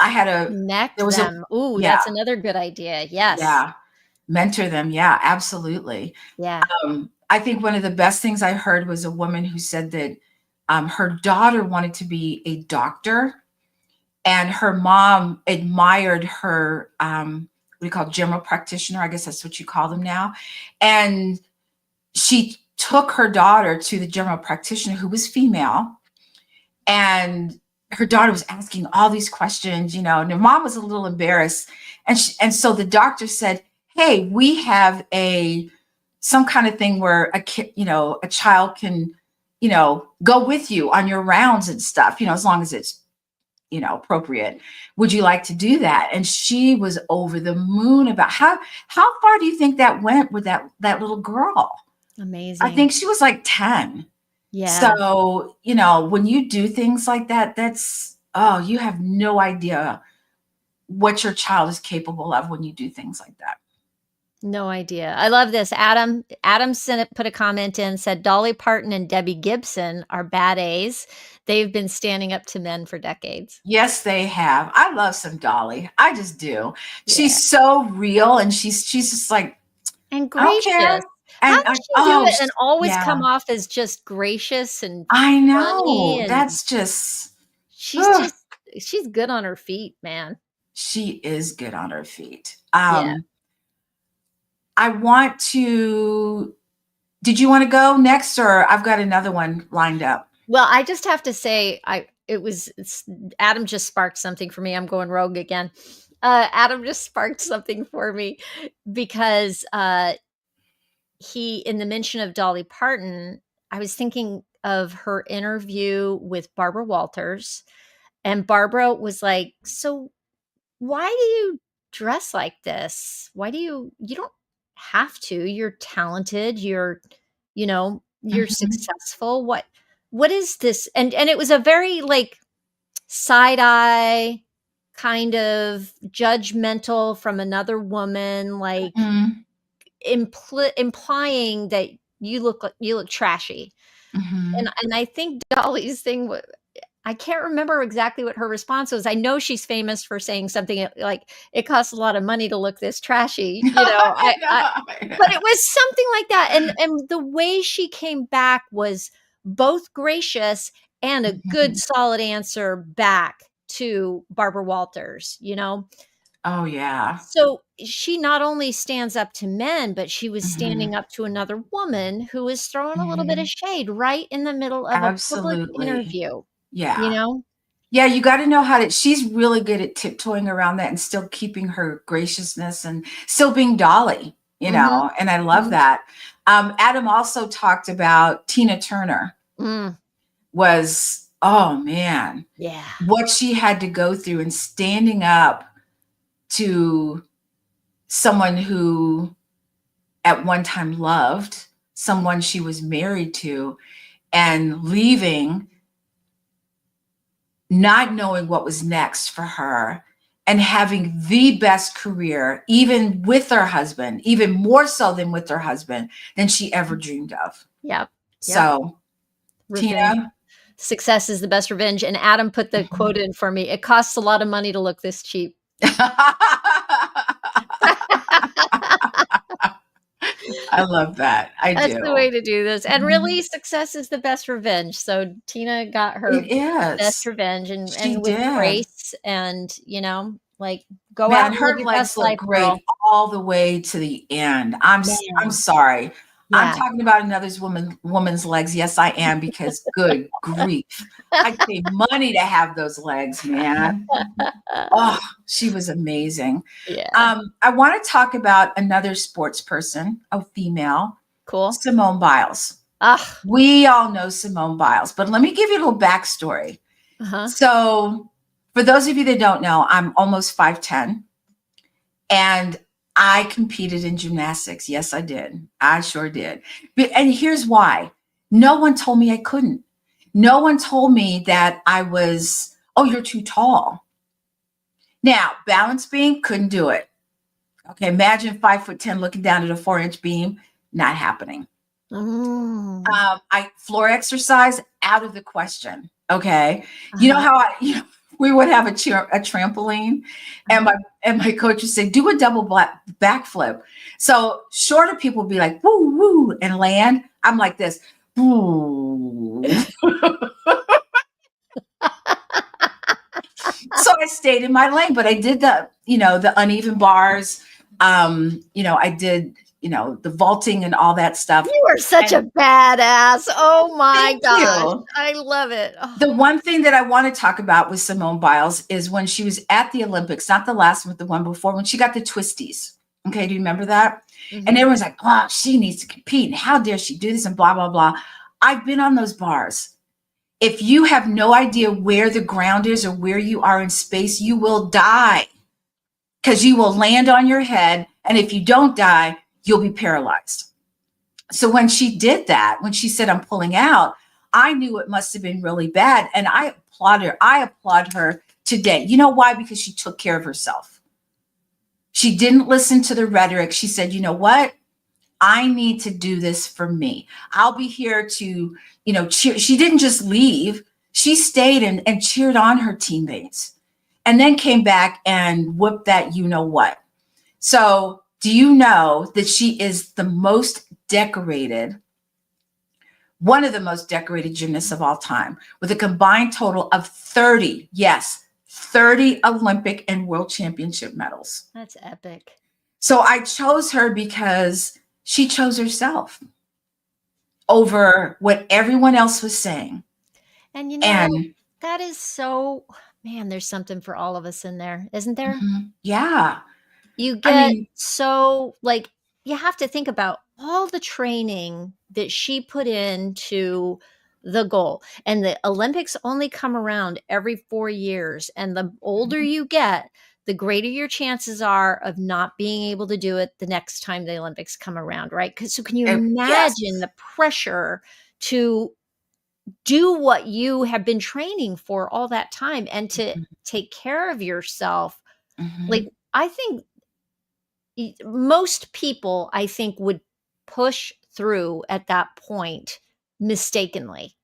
[SPEAKER 2] had there
[SPEAKER 1] Connect
[SPEAKER 2] was a
[SPEAKER 1] them. Ooh,
[SPEAKER 2] yeah,
[SPEAKER 1] that's another good idea. Yes.
[SPEAKER 2] yeah. Mentor them. Yeah, absolutely.
[SPEAKER 1] Yeah.
[SPEAKER 2] I think one of the best things I heard was a woman who said that her daughter wanted to be a doctor, and her mom admired her, what do you call, general practitioner? I guess that's what you call them now. And she took her daughter to the general practitioner, who was female, and her daughter was asking all these questions, and her mom was a little embarrassed. And so the doctor said, hey, we have some kind of thing where a child can, go with you on your rounds and stuff, as long as it's, appropriate. Would you like to do that? And she was over the moon about how far do you think that went with that little girl? I
[SPEAKER 1] Amazing.
[SPEAKER 2] think she was like 10.
[SPEAKER 1] Yeah.
[SPEAKER 2] So, when you do things like that, you have no idea what your child is capable of when you do things like that.
[SPEAKER 1] No idea. I love this. Adam put a comment in, said Dolly Parton and Debbie Gibson are bad A's. They've been standing up to men for decades.
[SPEAKER 2] Yes, they have. I love some Dolly. I just do.
[SPEAKER 1] Yeah.
[SPEAKER 2] She's so real, and she's just like,
[SPEAKER 1] And
[SPEAKER 2] I don't
[SPEAKER 1] gracious.
[SPEAKER 2] care.
[SPEAKER 1] How
[SPEAKER 2] And
[SPEAKER 1] does she do it and always come
[SPEAKER 2] yeah,
[SPEAKER 1] off as just gracious and
[SPEAKER 2] I
[SPEAKER 1] funny,
[SPEAKER 2] know.
[SPEAKER 1] and
[SPEAKER 2] That's just,
[SPEAKER 1] she's
[SPEAKER 2] ugh,
[SPEAKER 1] just she's good on her feet, man.
[SPEAKER 2] she is good on her feet.
[SPEAKER 1] Yeah.
[SPEAKER 2] I want to, did you want to go next, or I've got another one lined up?
[SPEAKER 1] Well, I just have to say, Adam just sparked something for me. I'm going rogue again. Adam just sparked something for me because he, in the mention of Dolly Parton, I was thinking of her interview with Barbara Walters, and Barbara was like, "So why do you dress like this? Why do you don't have to. You're talented, you're
[SPEAKER 2] Mhm.
[SPEAKER 1] successful. What is this?" And it was a very, like, side eye, kind of judgmental from another woman, like
[SPEAKER 2] Mhm.
[SPEAKER 1] implying that you look trashy.
[SPEAKER 2] Mhm.
[SPEAKER 1] And I think Dolly's thing wa I can't remember exactly what her response was. I know she's famous for saying something like, "It costs a lot of money to look this trashy," you know,
[SPEAKER 2] I
[SPEAKER 1] I
[SPEAKER 2] know, I
[SPEAKER 1] but
[SPEAKER 2] know.
[SPEAKER 1] it was something like that, and the way she came back was both gracious and a good
[SPEAKER 2] Mhm.
[SPEAKER 1] solid answer back to Barbara Walters, you know?
[SPEAKER 2] Oh, yeah.
[SPEAKER 1] So, she not only stands up to men, but she was
[SPEAKER 2] Mhm.
[SPEAKER 1] standing up to another woman who was throwing a little bit of
[SPEAKER 2] Mhm.
[SPEAKER 1] shade right in the middle of a public
[SPEAKER 2] Absolutely.
[SPEAKER 1] interview, you
[SPEAKER 2] Yeah.
[SPEAKER 1] know?
[SPEAKER 2] Yeah, you gotta know how to she's really good at tiptoeing around that and still keeping her graciousness and still being Dolly,
[SPEAKER 1] Mhm,
[SPEAKER 2] and I love
[SPEAKER 1] mhm.
[SPEAKER 2] that. Adam also talked about Tina Turner
[SPEAKER 1] Mm,
[SPEAKER 2] was, oh man,
[SPEAKER 1] yeah.
[SPEAKER 2] what she had to go through and standing up to someone who at one time loved, someone she was married to, and leaving, not knowing what was next for her, and having the best career, even with her husband, even more so than with her husband, than she ever dreamed of.
[SPEAKER 1] Yep, yep.
[SPEAKER 2] So,
[SPEAKER 1] Revenge.
[SPEAKER 2] Tina,
[SPEAKER 1] Success is the best revenge, and Adam put the quote
[SPEAKER 2] mhm.
[SPEAKER 1] in for me, "It costs a lot of money to look this cheap."
[SPEAKER 2] I love that. I
[SPEAKER 1] That's the
[SPEAKER 2] do.
[SPEAKER 1] way to do this, and really,
[SPEAKER 2] Mhm.
[SPEAKER 1] success is the best revenge, so Tina got her
[SPEAKER 2] It
[SPEAKER 1] best
[SPEAKER 2] is.
[SPEAKER 1] revenge
[SPEAKER 2] She
[SPEAKER 1] and with
[SPEAKER 2] did.
[SPEAKER 1] grace and, like, "Go out
[SPEAKER 2] Man,
[SPEAKER 1] and live
[SPEAKER 2] her
[SPEAKER 1] your best
[SPEAKER 2] legs look
[SPEAKER 1] life,
[SPEAKER 2] great
[SPEAKER 1] girl."
[SPEAKER 2] all the way to the end. I'm
[SPEAKER 1] Man,
[SPEAKER 2] sorry. I'm
[SPEAKER 1] yeah.
[SPEAKER 2] talking about another's woman's legs. Yes, I am, because good grief. I'd pay money to have those legs, man. Oh, she was amazing.
[SPEAKER 1] Yeah.
[SPEAKER 2] I want to talk about another sports person, a female,
[SPEAKER 1] Cool.
[SPEAKER 2] Simone Biles.
[SPEAKER 1] Ugh.
[SPEAKER 2] We all know Simone Biles, but let me give you a little backstory.
[SPEAKER 1] Uh-huh.
[SPEAKER 2] So, for those of you that don't know, I'm almost 5'10", and I competed in gymnastics. Yes, I did. I sure did. And here's why. No one told me I couldn't. No one told me that I was, oh, you're too tall. Now, balance beam, couldn't do it. Okay, imagine 5'10" looking down at a 4-inch beam, not happening.
[SPEAKER 1] Mm.
[SPEAKER 2] I floor exercise, out of the question. Okay, you know
[SPEAKER 1] Uh-huh,
[SPEAKER 2] how we would have a trampoline, and
[SPEAKER 1] uh-huh.
[SPEAKER 2] my coach would say, do a double backflip. So shorter people would be like, woo woo, and land. I'm like this. Woo. So I stayed in my lane, but I did the uneven bars. I did, the vaulting and all that stuff.
[SPEAKER 1] You are such a
[SPEAKER 2] And
[SPEAKER 1] badass. Oh my
[SPEAKER 2] thank
[SPEAKER 1] gosh.
[SPEAKER 2] you.
[SPEAKER 1] I love it. Oh.
[SPEAKER 2] The one thing that I want to talk about with Simone Biles is when she was at the Olympics, not the last one, but the one before, when she got the twisties. Okay, do you remember that? And
[SPEAKER 1] Mhm.
[SPEAKER 2] everyone's like, oh, she needs to compete. And how dare she do this and blah, blah, blah. I've been on those bars. If you have no idea where the ground is or where you are in space, you will die, because you will land on your head. And if you don't die, you'll be paralyzed. So when she did that, when she said, I'm pulling out, I knew it must have been really bad. And I applaud her. I applaud her today. You know why? Because she took care of herself. She didn't listen to the rhetoric. She said, you know what? I need to do this for me. I'll be here to, cheer. She didn't just leave. She stayed and cheered on her teammates, and then came back and whooped that you know what. So, do you know that she is the most decorated, one of the most decorated gymnasts of all time, with a combined total of 30, yes, 30 Olympic and World Championship medals.
[SPEAKER 1] That's epic.
[SPEAKER 2] So I chose her because she chose herself over what everyone else was saying.
[SPEAKER 1] And,
[SPEAKER 2] And
[SPEAKER 1] that is so man, there's something for all of us in there, isn't there?
[SPEAKER 2] yeah,
[SPEAKER 1] You
[SPEAKER 2] I
[SPEAKER 1] get
[SPEAKER 2] mean,
[SPEAKER 1] so like, you have to think about all the training that she put into the goal, and the Olympics only come around every 4 years, and the older you get, the greater your chances are of not being able to do it the next time the Olympics come around, right? 'Cause so can you imagine
[SPEAKER 2] yes,
[SPEAKER 1] the pressure to do what you have been training for all that time and to take care of yourself. Like,
[SPEAKER 2] Mhm.
[SPEAKER 1] I think most people, I think, would push through at that point mistakenly.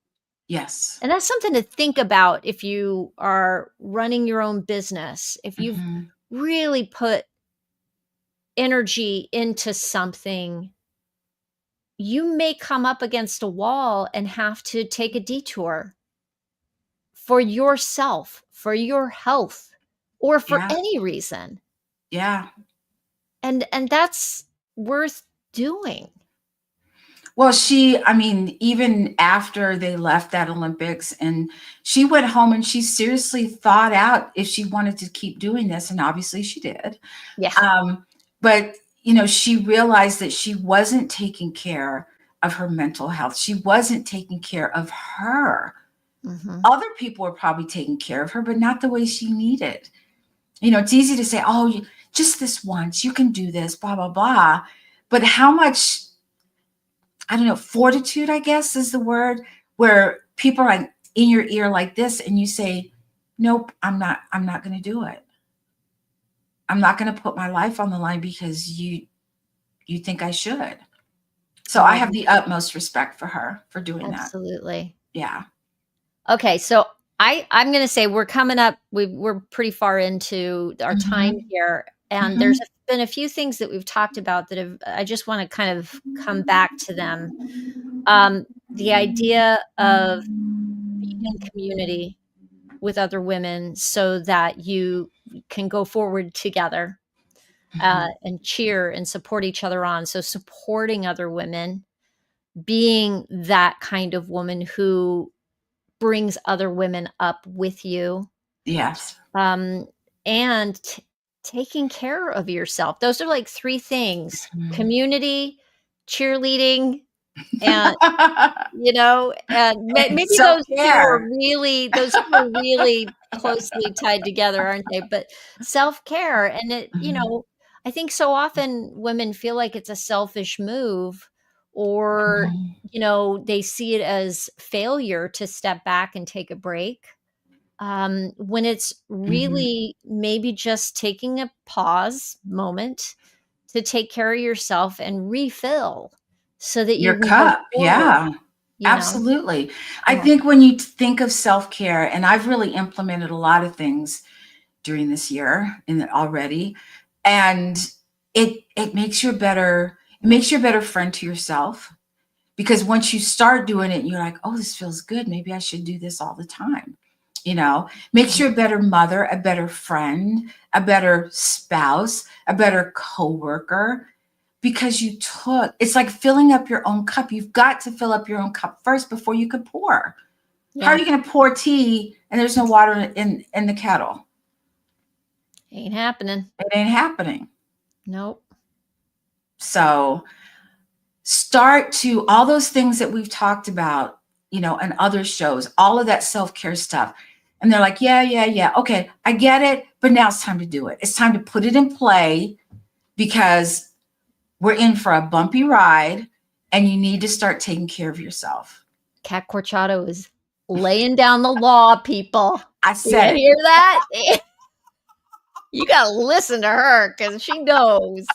[SPEAKER 2] Yes.
[SPEAKER 1] And that's something to think about if you are running your own business. If you've
[SPEAKER 2] Mhm.
[SPEAKER 1] really put energy into something, you may come up against a wall and have to take a detour for yourself, for your health, or for
[SPEAKER 2] Yeah.
[SPEAKER 1] any reason.
[SPEAKER 2] Yeah.
[SPEAKER 1] And that's worth doing.
[SPEAKER 2] Well, I mean, even after they left that Olympics, and she went home and she seriously thought out if she wanted to keep doing this, and obviously she did.
[SPEAKER 1] Yeah.
[SPEAKER 2] But she realized that she wasn't taking care of her mental health. She wasn't taking care of her.
[SPEAKER 1] Mhm.
[SPEAKER 2] Other people were probably taking care of her, but not the way she needed. It's easy to say, "Oh, just this once, you can do this," blah blah blah. But how much, I don't know, fortitude, I guess is the word, where people are like in your ear like this, and you say, "Nope, I'm not going to do it. I'm not going to put my life on the line because you think I should." So I
[SPEAKER 1] Oh,
[SPEAKER 2] have the utmost respect for her for doing that.
[SPEAKER 1] absolutely.
[SPEAKER 2] Yeah.
[SPEAKER 1] Okay, so I'm gonna say we're coming up, we're pretty far into our time
[SPEAKER 2] Mhm.
[SPEAKER 1] here, and there's
[SPEAKER 2] Mhm.
[SPEAKER 1] been a few things that we've talked about that have I just wanna kind of come back to them. The idea of being in community with other women so that you can go forward together,
[SPEAKER 2] Mhm.
[SPEAKER 1] and cheer and support each other on. So supporting other women, being that kind of woman who brings other women up with you,
[SPEAKER 2] Yes.
[SPEAKER 1] um, and taking care of yourself. Those are like 3 things:
[SPEAKER 2] Mhm.
[SPEAKER 1] community, cheerleading, and and maybe
[SPEAKER 2] Self-care.
[SPEAKER 1] those 2 are really closely tied together, aren't they? But self-care, and
[SPEAKER 2] Mhm.
[SPEAKER 1] I think so often women feel like it's a selfish move, or,
[SPEAKER 2] Mhm.
[SPEAKER 1] they see it as failure to step back and take a break, when it's
[SPEAKER 2] Mhm.
[SPEAKER 1] really maybe just taking a pause moment to take care of yourself and refill so that
[SPEAKER 2] Your
[SPEAKER 1] you can go
[SPEAKER 2] cup.
[SPEAKER 1] forward,
[SPEAKER 2] Yeah.
[SPEAKER 1] you know?
[SPEAKER 2] Absolutely. I
[SPEAKER 1] Yeah.
[SPEAKER 2] think when you think of self-care, and I've really implemented a lot of things during this year already, and it makes you a better friend to yourself, because once you start doing it, you're like, "Oh, this feels good. Maybe I should do this all the time." Makes
[SPEAKER 1] Mhm.
[SPEAKER 2] you a better mother, a better friend, a better spouse, a better coworker, because it's like filling up your own cup. You've got to fill up your own cup first before you can pour. How are
[SPEAKER 1] Yeah.
[SPEAKER 2] you going to pour tea and there's no water in the kettle?
[SPEAKER 1] Ain't happening.
[SPEAKER 2] It ain't happening.
[SPEAKER 1] Nope.
[SPEAKER 2] So start to all those things that we've talked about, and other shows, all of that self-care stuff. And they're like, yeah, yeah, yeah. Okay, I get it, but now it's time to do it. It's time to put it in play, because we're in for a bumpy ride, and you need to start taking care of yourself.
[SPEAKER 1] Cat Corchado is laying down the law, people.
[SPEAKER 2] I
[SPEAKER 1] Do you
[SPEAKER 2] said it.
[SPEAKER 1] hear that? You gotta listen to her because she knows.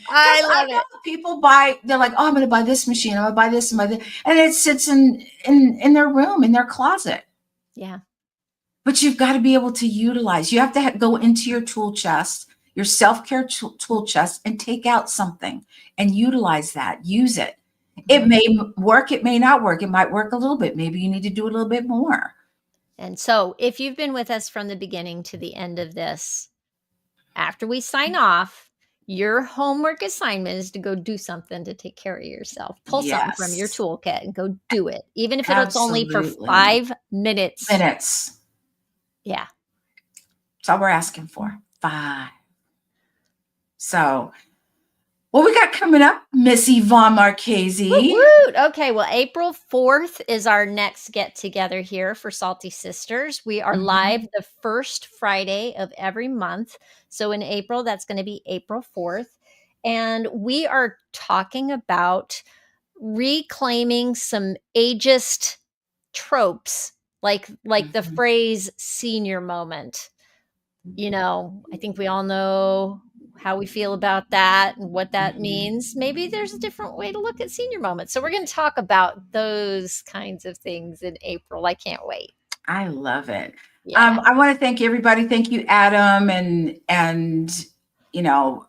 [SPEAKER 2] Because
[SPEAKER 1] I
[SPEAKER 2] I
[SPEAKER 1] love it.
[SPEAKER 2] know people they're like, "Oh, I'm going to buy this machine. I'm going to buy this and buy this," and it sits in their room, in their closet.
[SPEAKER 1] Yeah.
[SPEAKER 2] But you've got to be able to utilize. You have to go into your tool chest, your self-care tool chest, and take out something and utilize that. Use it. It
[SPEAKER 1] Mhm.
[SPEAKER 2] may work. It may not work. It might work a little bit. Maybe you need to do a little bit more.
[SPEAKER 1] And so, if you've been with us from the beginning to the end of this, after we sign off, your homework assignment is to go do something to take care of yourself. Pull something from your
[SPEAKER 2] Yes,
[SPEAKER 1] toolkit and go do it, even if it's only for
[SPEAKER 2] absolutely.
[SPEAKER 1] 5 minutes.
[SPEAKER 2] Minutes.
[SPEAKER 1] Yeah.
[SPEAKER 2] That's all we're asking for. 5. So, what we got coming up, Miss Yvonne
[SPEAKER 1] Woot
[SPEAKER 2] Marchese?
[SPEAKER 1] woot. Okay, well, April 4th is our next get together here for Salty Sisters. We are live
[SPEAKER 2] Mhm.
[SPEAKER 1] the first Friday of every month. So in April, that's going to be April 4th. And we are talking about reclaiming some ageist tropes, like the
[SPEAKER 2] Mhm.
[SPEAKER 1] phrase senior moment. I think we all know how we feel about that and what that
[SPEAKER 2] Mhm.
[SPEAKER 1] means. Maybe there's a different way to look at senior moments. So we're going to talk about those kinds of things in April. I can't wait.
[SPEAKER 2] I love it.
[SPEAKER 1] Yeah.
[SPEAKER 2] I want to thank everybody. Thank you, Adam, and you know,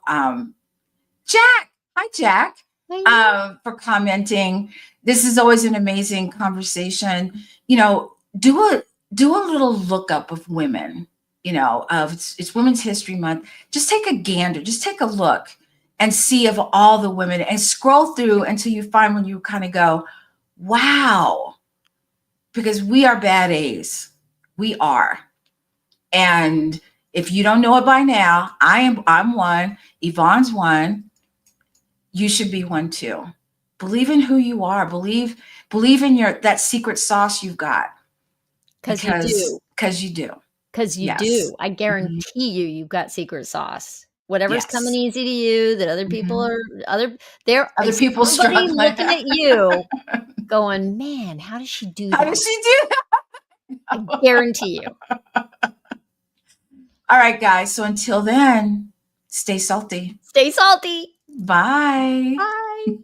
[SPEAKER 2] Jack. Hi, Jack,
[SPEAKER 1] I know.
[SPEAKER 2] for commenting. This is always an amazing conversation. Do a little lookup of women. Of it's Women's History Month. Just take a gander. Just take a look and see of all the women, and scroll through until you find when you kind of go, "Wow." Because we are bad A's. We are. And if you don't know it by now, I'm one, Yvonne's one, you should be one too. Believe in who you are. Believe in your that secret sauce you've got,
[SPEAKER 1] Because you do.
[SPEAKER 2] because you do.
[SPEAKER 1] Because you
[SPEAKER 2] Yes.
[SPEAKER 1] do. I
[SPEAKER 2] Mhm.
[SPEAKER 1] guarantee you've got secret sauce. Whatever's coming
[SPEAKER 2] Yes.
[SPEAKER 1] easy to you that other people
[SPEAKER 2] Mhm.
[SPEAKER 1] are other there
[SPEAKER 2] Other
[SPEAKER 1] is
[SPEAKER 2] people
[SPEAKER 1] somebody
[SPEAKER 2] struggling.
[SPEAKER 1] looking at you going, "Man, how does she do
[SPEAKER 2] How
[SPEAKER 1] that?"
[SPEAKER 2] does she do
[SPEAKER 1] I
[SPEAKER 2] that?
[SPEAKER 1] guarantee you.
[SPEAKER 2] All right, guys. So until then, stay salty.
[SPEAKER 1] Stay salty.
[SPEAKER 2] Bye.
[SPEAKER 1] Bye.